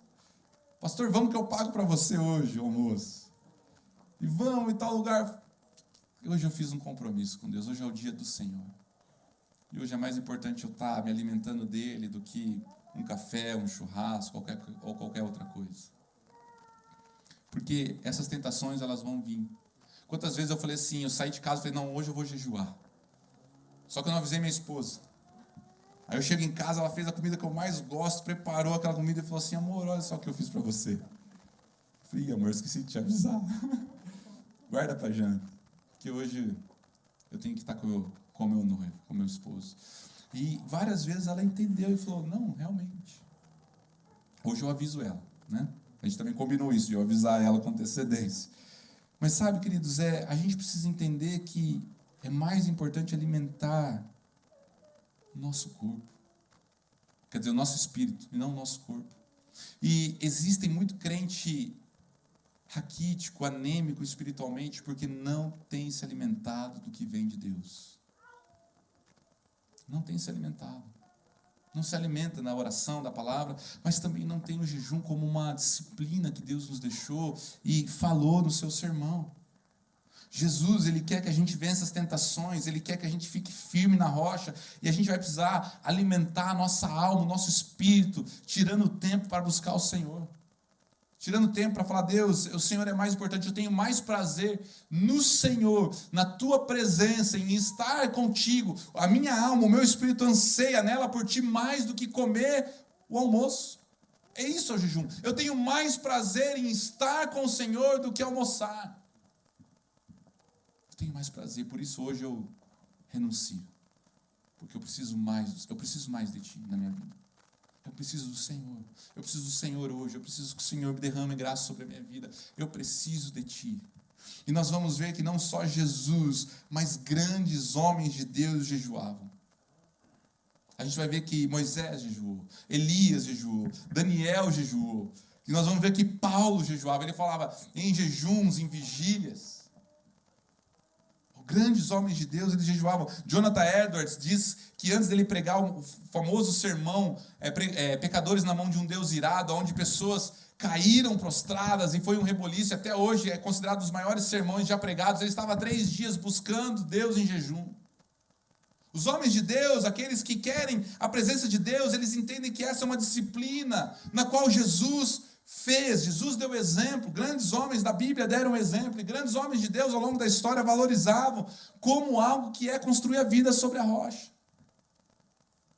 Speaker 2: Pastor, vamos que eu pago para você hoje, o almoço. E vamos em tal lugar. Hoje eu fiz um compromisso com Deus. Hoje é o dia do Senhor. E hoje é mais importante eu estar me alimentando dele do que um café, um churrasco, ou qualquer outra coisa. Porque essas tentações, elas vão vir. Quantas vezes eu falei assim, eu saí de casa e falei, não, hoje eu vou jejuar. Só que eu não avisei minha esposa. Aí eu chego em casa, ela fez a comida que eu mais gosto, preparou aquela comida e falou assim, amor, olha só o que eu fiz para você. Eu falei, amor, esqueci de te avisar. Guarda pra janta. Porque hoje eu tenho que estar com o meu noivo, com o meu esposo. E várias vezes ela entendeu e falou, não, realmente. Hoje eu aviso ela, né? A gente também combinou isso, de eu avisar ela com antecedência. Mas sabe, queridos, a gente precisa entender que é mais importante alimentar o nosso corpo. Quer dizer, o nosso espírito, e não o nosso corpo. E existem muito crente raquítico, anêmico espiritualmente, porque não tem se alimentado do que vem de Deus. Não tem se alimentado. Não se alimenta na oração, da palavra, mas também não tem o jejum como uma disciplina que Deus nos deixou e falou no seu sermão. Jesus, ele quer que a gente vença as tentações, ele quer que a gente fique firme na rocha, e a gente vai precisar alimentar a nossa alma, o nosso espírito, tirando tempo para buscar o Senhor. Tirando tempo para falar, Deus, o Senhor é mais importante, eu tenho mais prazer no Senhor, na Tua presença, em estar contigo. A minha alma, o meu espírito anseia nela por Ti mais do que comer o almoço. É isso o jejum. Eu tenho mais prazer em estar com o Senhor do que almoçar. Eu tenho mais prazer, por isso hoje eu renuncio. Porque eu preciso mais de Ti na minha vida. Eu preciso do Senhor. Eu preciso do Senhor hoje. Eu preciso que o Senhor me derrame graça sobre a minha vida. Eu preciso de Ti. E nós vamos ver que não só Jesus, mas grandes homens de Deus jejuavam. A gente vai ver que Moisés jejuou, Elias jejuou, Daniel jejuou. E nós vamos ver que Paulo jejuava. Ele falava em jejuns, em vigílias. Grandes homens de Deus, eles jejuavam. Jonathan Edwards diz que antes dele pregar o famoso sermão, Pecadores na mão de um Deus irado, onde pessoas caíram prostradas e foi um reboliço, até hoje é considerado um dos maiores sermões já pregados. Ele estava 3 dias buscando Deus em jejum. Os homens de Deus, aqueles que querem a presença de Deus, eles entendem que essa é uma disciplina na qual Jesus deu exemplo, grandes homens da Bíblia deram exemplo, e grandes homens de Deus ao longo da história valorizavam como algo que é construir a vida sobre a rocha.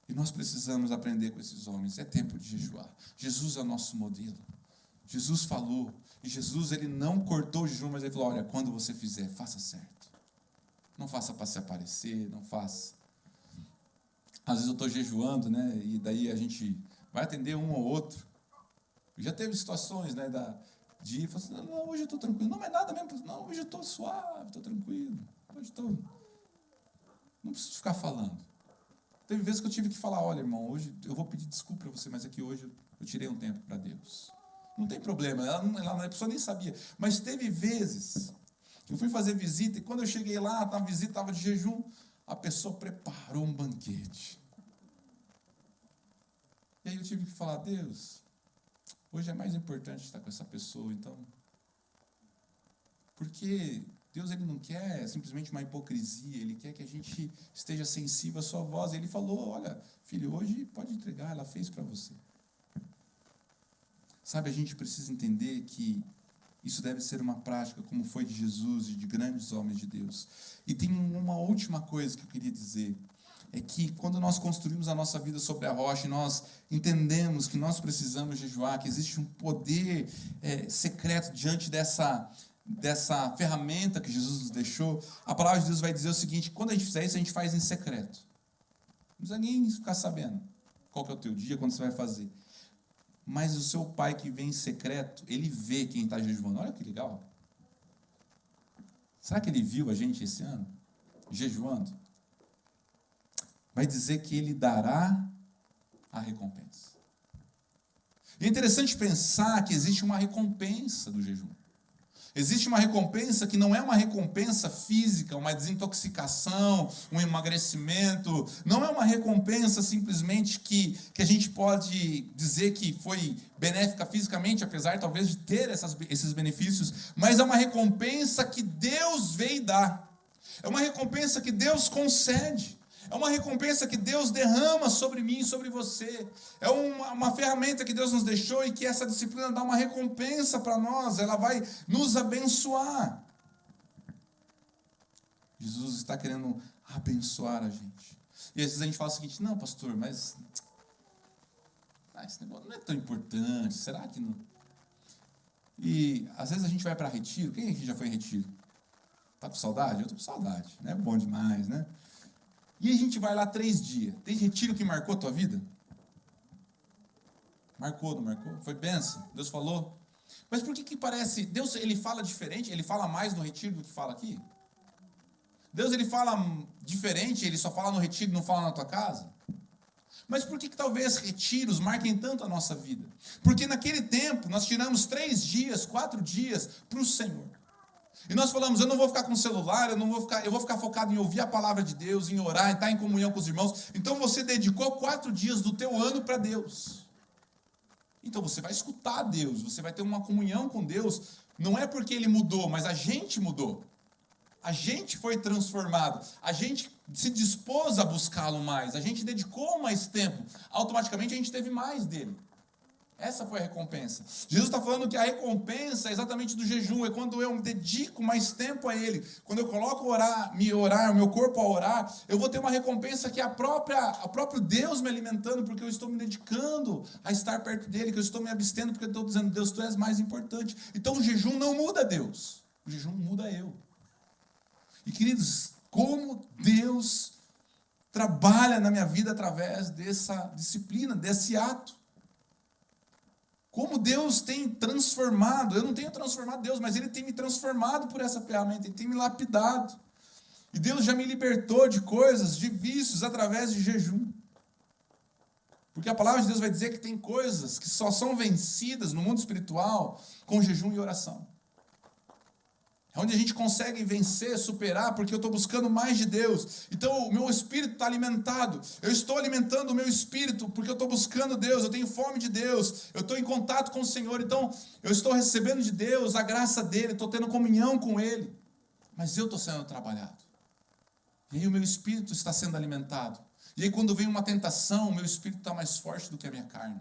Speaker 2: E nós precisamos aprender com esses homens, é tempo de jejuar. Jesus é o nosso modelo. Jesus falou, e Jesus ele não cortou o jejum, mas ele falou, olha, quando você fizer, faça certo. Não faça para se aparecer, não faça. Às vezes eu estou jejuando, né, e daí a gente vai atender um ou outro. Já teve situações, né, de ir, falar assim, não, hoje eu estou tranquilo. Não, mas nada mesmo. Não, hoje eu estou suave, estou tranquilo. Hoje estou... Não preciso ficar falando. Teve vezes que eu tive que falar, olha, irmão, hoje eu vou pedir desculpa para você, mas é que hoje eu tirei um tempo para Deus. Não tem problema, a pessoa nem sabia. Mas teve vezes que eu fui fazer visita, e quando eu cheguei lá, a visita estava de jejum, a pessoa preparou um banquete. E aí eu tive que falar, Deus, hoje é mais importante estar com essa pessoa, então. Porque Deus, ele não quer simplesmente uma hipocrisia, ele quer que a gente esteja sensível à sua voz. Ele falou, olha, filho, hoje pode entregar, ela fez para você. Sabe, a gente precisa entender que isso deve ser uma prática, como foi de Jesus e de grandes homens de Deus. E tem uma última coisa que eu queria dizer, é que quando nós construímos a nossa vida sobre a rocha, e nós entendemos que nós precisamos jejuar, que existe um poder secreto diante dessa ferramenta que Jesus nos deixou, a palavra de Deus vai dizer o seguinte, quando a gente fizer isso, a gente faz em secreto. Não precisa nem ficar sabendo qual que é o teu dia, quando você vai fazer. Mas o seu pai que vem em secreto, ele vê quem está jejuando. Olha que legal. Será que ele viu a gente esse ano? Jejuando? Vai dizer que ele dará a recompensa. E é interessante pensar que existe uma recompensa do jejum. Existe uma recompensa que não é uma recompensa física, uma desintoxicação, um emagrecimento. Não é uma recompensa simplesmente que a gente pode dizer que foi benéfica fisicamente, apesar talvez de ter esses benefícios, mas é uma recompensa que Deus veio dar. É uma recompensa que Deus concede. É uma recompensa que Deus derrama sobre mim e sobre você. É uma ferramenta que Deus nos deixou e que essa disciplina dá uma recompensa para nós. Ela vai nos abençoar. Jesus está querendo abençoar a gente. E às vezes a gente fala o seguinte, não, pastor, mas esse negócio não é tão importante. Será que não? E às vezes a gente vai para retiro. Quem aqui já foi em retiro? Está com saudade? Eu estou com saudade. É bom demais, né? E a gente vai lá 3 dias. Tem retiro que marcou a tua vida? Marcou, não marcou? Foi bênção? Deus falou? Mas por que parece... Deus, ele fala diferente? Ele fala mais no retiro do que fala aqui? Deus, ele fala diferente? Ele só fala no retiro e não fala na tua casa? Mas por que talvez retiros marquem tanto a nossa vida? Porque naquele tempo nós tiramos 3 dias, 4 dias para o Senhor. E nós falamos, eu não vou ficar com o celular, eu vou ficar focado em ouvir a palavra de Deus, em orar, em estar em comunhão com os irmãos. Então você dedicou 4 dias do teu ano para Deus. Então você vai escutar Deus, você vai ter uma comunhão com Deus. Não é porque Ele mudou, mas a gente mudou. A gente foi transformado. A gente se dispôs a buscá-lo mais. A gente dedicou mais tempo. Automaticamente a gente teve mais dele. Essa foi a recompensa. Jesus está falando que a recompensa é exatamente do jejum, é quando eu me dedico mais tempo a Ele. Quando eu coloco o meu corpo a orar, eu vou ter uma recompensa que é o próprio Deus me alimentando, porque eu estou me dedicando a estar perto dEle, que eu estou me abstendo, porque eu estou dizendo, Deus, Tu és mais importante. Então o jejum não muda Deus, o jejum muda eu. E queridos, como Deus trabalha na minha vida através dessa disciplina, desse ato. Como Deus tem transformado, eu não tenho transformado Deus, mas Ele tem me transformado por essa ferramenta, Ele tem me lapidado. E Deus já me libertou de coisas, de vícios, através de jejum. Porque a palavra de Deus vai dizer que tem coisas que só são vencidas no mundo espiritual com jejum e oração. É onde a gente consegue vencer, superar, porque eu estou buscando mais de Deus. Então o meu espírito está alimentado. Eu estou alimentando o meu espírito porque eu estou buscando Deus. Eu tenho fome de Deus. Eu estou em contato com o Senhor. Então eu estou recebendo de Deus a graça dEle. Estou tendo comunhão com Ele. Mas eu estou sendo trabalhado. E aí o meu espírito está sendo alimentado. E aí quando vem uma tentação, o meu espírito está mais forte do que a minha carne.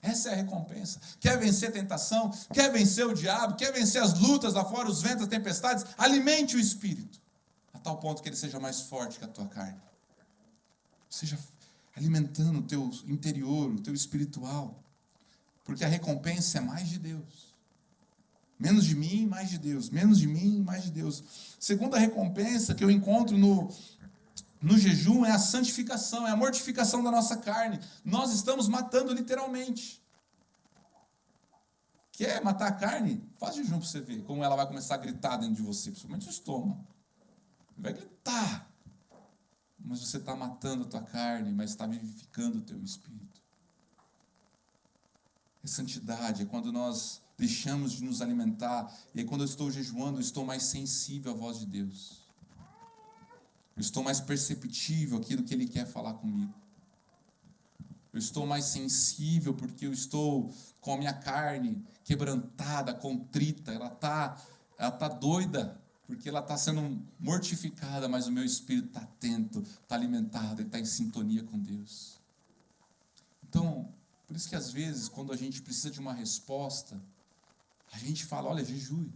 Speaker 2: Essa é a recompensa. Quer vencer a tentação? Quer vencer o diabo? Quer vencer as lutas lá fora, os ventos, as tempestades? Alimente o espírito, a tal ponto que ele seja mais forte que a tua carne. Seja alimentando o teu interior, o teu espiritual. Porque a recompensa é mais de Deus. Menos de mim, mais de Deus. Menos de mim, mais de Deus. Segunda recompensa que eu encontro no jejum é a santificação, é a mortificação da nossa carne. Nós estamos matando literalmente. Quer matar a carne? Faz jejum para você ver como ela vai começar a gritar dentro de você, principalmente o estômago. Vai gritar. mas você está matando a tua carne, mas está vivificando o teu espírito. É santidade, é quando nós deixamos de nos alimentar, e aí quando eu estou jejuando, eu estou mais sensível à voz de Deus. Eu estou mais perceptível àquilo que Ele quer falar comigo. Eu estou mais sensível porque eu estou com a minha carne quebrantada, contrita, ela tá doida, porque ela está sendo mortificada, mas o meu espírito está atento, está alimentado, ele está em sintonia com Deus. Então, por isso que às vezes, quando a gente precisa de uma resposta, a gente fala, olha, jejue.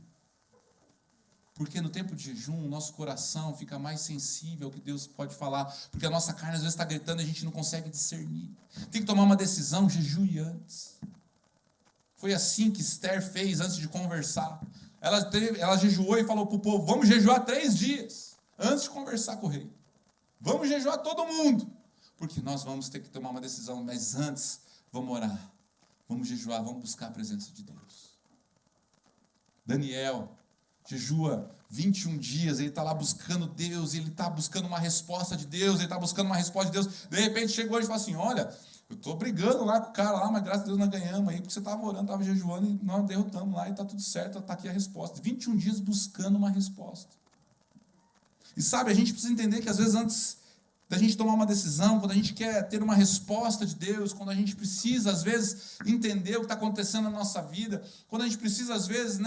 Speaker 2: Porque no tempo de jejum, o nosso coração fica mais sensível ao que Deus pode falar. Porque a nossa carne às vezes está gritando e a gente não consegue discernir. Tem que tomar uma decisão, jejue antes. Foi assim que Esther fez antes de conversar. Ela jejuou e falou para o povo, vamos jejuar 3 dias, antes de conversar com o rei. Vamos jejuar todo mundo. Porque nós vamos ter que tomar uma decisão, mas antes, vamos orar. Vamos jejuar, vamos buscar a presença de Deus. Daniel jejua 21 dias, ele está lá buscando Deus, ele está buscando uma resposta de Deus, ele está buscando uma resposta de Deus. De repente chegou e falou assim, olha, eu estou brigando lá com o cara lá, mas graças a Deus nós ganhamos aí, porque você estava orando, estava jejuando e nós derrotamos lá e está tudo certo, está aqui a resposta. 21 dias buscando uma resposta. E sabe, a gente precisa entender que às vezes antes da gente tomar uma decisão, quando a gente quer ter uma resposta de Deus, quando a gente precisa, às vezes, entender o que está acontecendo na nossa vida, quando a gente precisa, às vezes,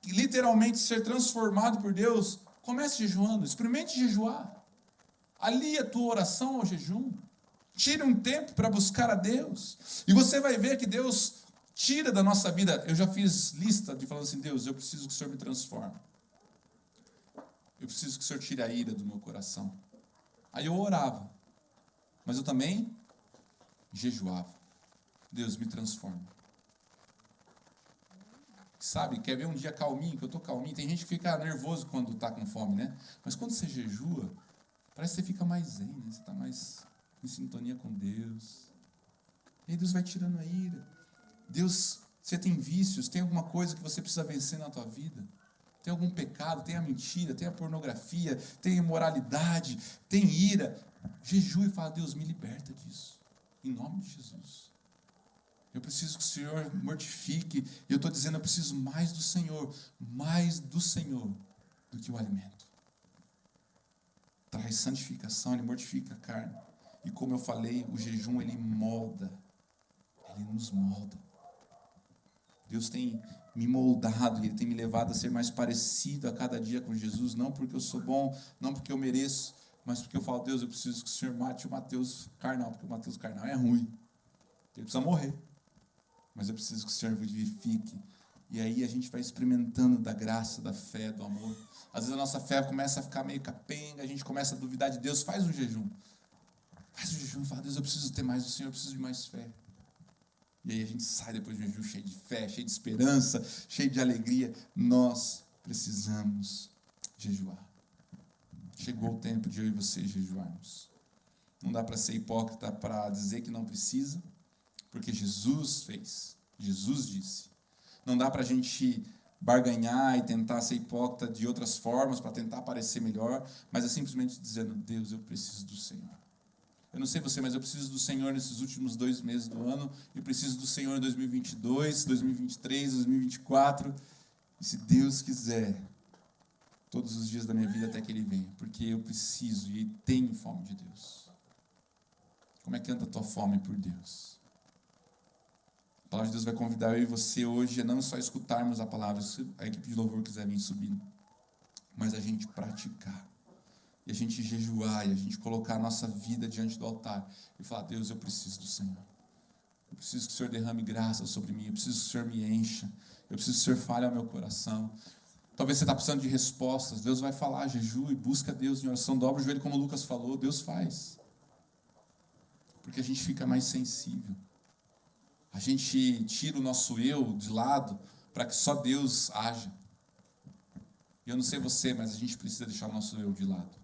Speaker 2: literalmente ser transformado por Deus, comece jejuando, experimente jejuar. Alie a tua oração ao jejum. Tire um tempo para buscar a Deus. E você vai ver que Deus tira da nossa vida. Eu já fiz lista de falando assim, Deus, eu preciso que o Senhor me transforme. Eu preciso que o Senhor tire a ira do meu coração. Aí eu orava, mas eu também jejuava. Deus, me transforma. Sabe, quer ver um dia calminho, que eu estou calminho? Tem gente que fica nervoso quando está com fome, né? Mas quando você jejua, parece que você fica mais zen, né? Você está mais em sintonia com Deus. E aí Deus vai tirando a ira. Deus, você tem vícios, tem alguma coisa que você precisa vencer na tua vida? Tem algum pecado, tem a mentira, tem a pornografia, tem a imoralidade, tem ira. Jejue e fala, Deus, me liberta disso. Em nome de Jesus. Eu preciso que o Senhor mortifique. E eu estou dizendo, eu preciso mais do Senhor do que o alimento. Traz santificação, ele mortifica a carne. E como eu falei, o jejum, ele molda. Ele nos molda. Deus tem me moldado, Ele tem me levado a ser mais parecido a cada dia com Jesus, não porque eu sou bom, não porque eu mereço, mas porque eu falo, Deus, eu preciso que o Senhor mate o Mateus carnal, porque o Mateus carnal é ruim, ele precisa morrer, mas eu preciso que o Senhor vivifique, e aí a gente vai experimentando da graça, da fé, do amor. Às vezes a nossa fé começa a ficar meio capenga, a gente começa a duvidar de Deus, faz um jejum e fala, Deus, eu preciso ter mais do Senhor, eu preciso de mais fé. E aí a gente sai depois do jejum cheio de fé, cheio de esperança, cheio de alegria. Nós precisamos jejuar. Chegou o tempo de eu e você jejuarmos. Não dá para ser hipócrita para dizer que não precisa, porque Jesus fez, Jesus disse. Não dá para a gente barganhar e tentar ser hipócrita de outras formas, para tentar parecer melhor, mas é simplesmente dizendo, Deus, eu preciso do Senhor. Eu não sei você, mas eu preciso do Senhor nesses últimos 2 meses do ano, e preciso do Senhor em 2022, 2023, 2024, e se Deus quiser, todos os dias da minha vida até que Ele venha, porque eu preciso e tenho fome de Deus. Como é que anda a tua fome por Deus? A palavra de Deus vai convidar eu e você hoje a não só escutarmos a palavra, se a equipe de louvor quiser vir subindo, mas a gente praticar. E a gente jejuar, e a gente colocar a nossa vida diante do altar e falar, Deus, eu preciso do Senhor. Eu preciso que o Senhor derrame graça sobre mim, eu preciso que o Senhor me encha, eu preciso que o Senhor fale ao meu coração. Talvez você está precisando de respostas, Deus vai falar, jejue, busca Deus em oração, dobra o joelho como o Lucas falou, Deus faz. Porque a gente fica mais sensível. A gente tira o nosso eu de lado para que só Deus haja. E eu não sei você, mas a gente precisa deixar o nosso eu de lado.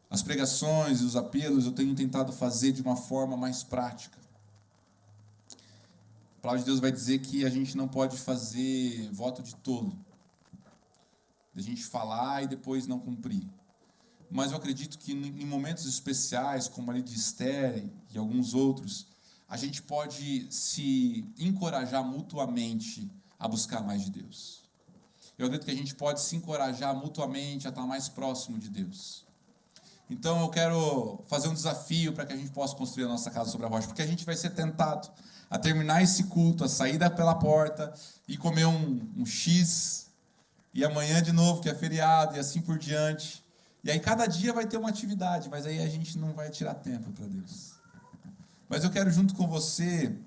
Speaker 2: As pregações e os apelos eu tenho tentado fazer de uma forma mais prática. A palavra de Deus vai dizer que a gente não pode fazer voto de tolo. De a gente falar e depois não cumprir. mas eu acredito que em momentos especiais, como ali de Esther e alguns outros, a gente pode se encorajar mutuamente a buscar mais de Deus. Eu acredito que a gente pode se encorajar mutuamente a estar mais próximo de Deus. Então eu quero fazer um desafio para que a gente possa construir a nossa casa sobre a rocha, porque a gente vai ser tentado a terminar esse culto, a sair pela porta e comer um X, e amanhã de novo, que é feriado, e assim por diante. E aí cada dia vai ter uma atividade, mas aí a gente não vai tirar tempo para Deus. Mas eu quero, junto com você,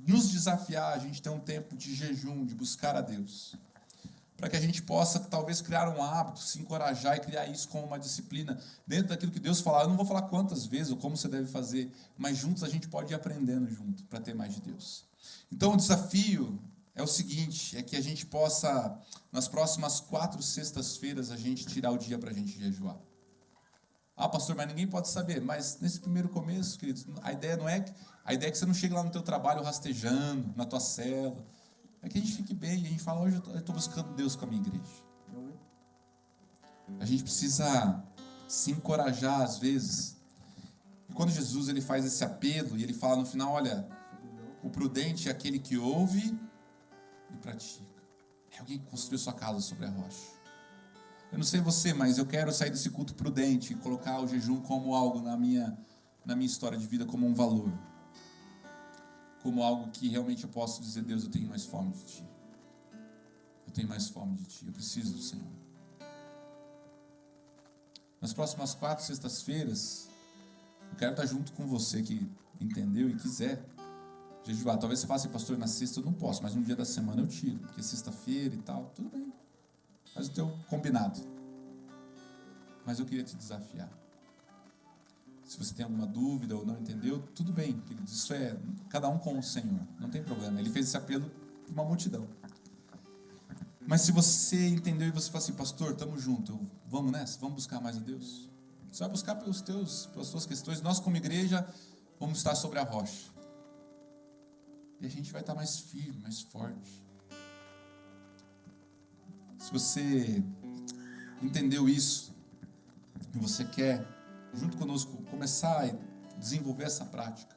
Speaker 2: nos desafiar a gente ter um tempo de jejum, de buscar a Deus, para que a gente possa, talvez, criar um hábito, se encorajar e criar isso como uma disciplina, dentro daquilo que Deus falar. Eu não vou falar quantas vezes ou como você deve fazer, mas juntos a gente pode ir aprendendo junto, para ter mais de Deus. Então, o desafio é o seguinte, é que a gente possa, nas próximas 4 sextas-feiras, a gente tirar o dia para a gente jejuar. Ah, pastor, mas ninguém pode saber. Mas nesse primeiro começo, queridos, a ideia é que você não chegue lá no teu trabalho rastejando, na tua cela. É que a gente fique bem, a gente fala, hoje eu estou buscando Deus com a minha igreja. A gente precisa se encorajar às vezes. E quando Jesus ele faz esse apelo, e ele fala no final, olha, o prudente é aquele que ouve e pratica. É alguém que construiu sua casa sobre a rocha. Eu não sei você, mas eu quero sair desse culto prudente e colocar o jejum como algo na minha história de vida, como um valor. Como algo que realmente eu posso dizer, Deus, eu tenho mais fome de Ti. Eu tenho mais fome de Ti, eu preciso do Senhor. Nas próximas 4 sextas-feiras, eu quero estar junto com você que entendeu e quiser jejuar. Talvez você fale assim, pastor, na sexta eu não posso, mas um dia da semana eu tiro, porque é sexta-feira e tal, tudo bem. Faz o teu combinado. Mas eu queria te desafiar. Se você tem alguma dúvida ou não entendeu, tudo bem. Isso é cada um com o Senhor. Não tem problema. Ele fez esse apelo para uma multidão. Mas se você entendeu e você fala assim, pastor, estamos juntos. Vamos nessa? Vamos buscar mais a Deus? Você vai buscar pelas tuas questões. Nós como igreja vamos estar sobre a rocha. E a gente vai estar mais firme, mais forte. Se você entendeu isso e você quer, junto conosco, começar a desenvolver essa prática,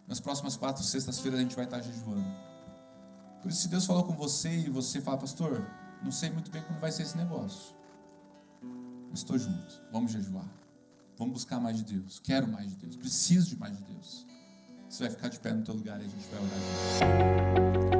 Speaker 2: nas próximas 4 sextas-feiras a gente vai estar jejuando. Por isso, se Deus falou com você e você fala, pastor, não sei muito bem como vai ser esse negócio, mas estou junto, vamos jejuar, vamos buscar mais de Deus, quero mais de Deus, preciso de mais de Deus. Você vai ficar de pé no teu lugar e a gente vai orar junto.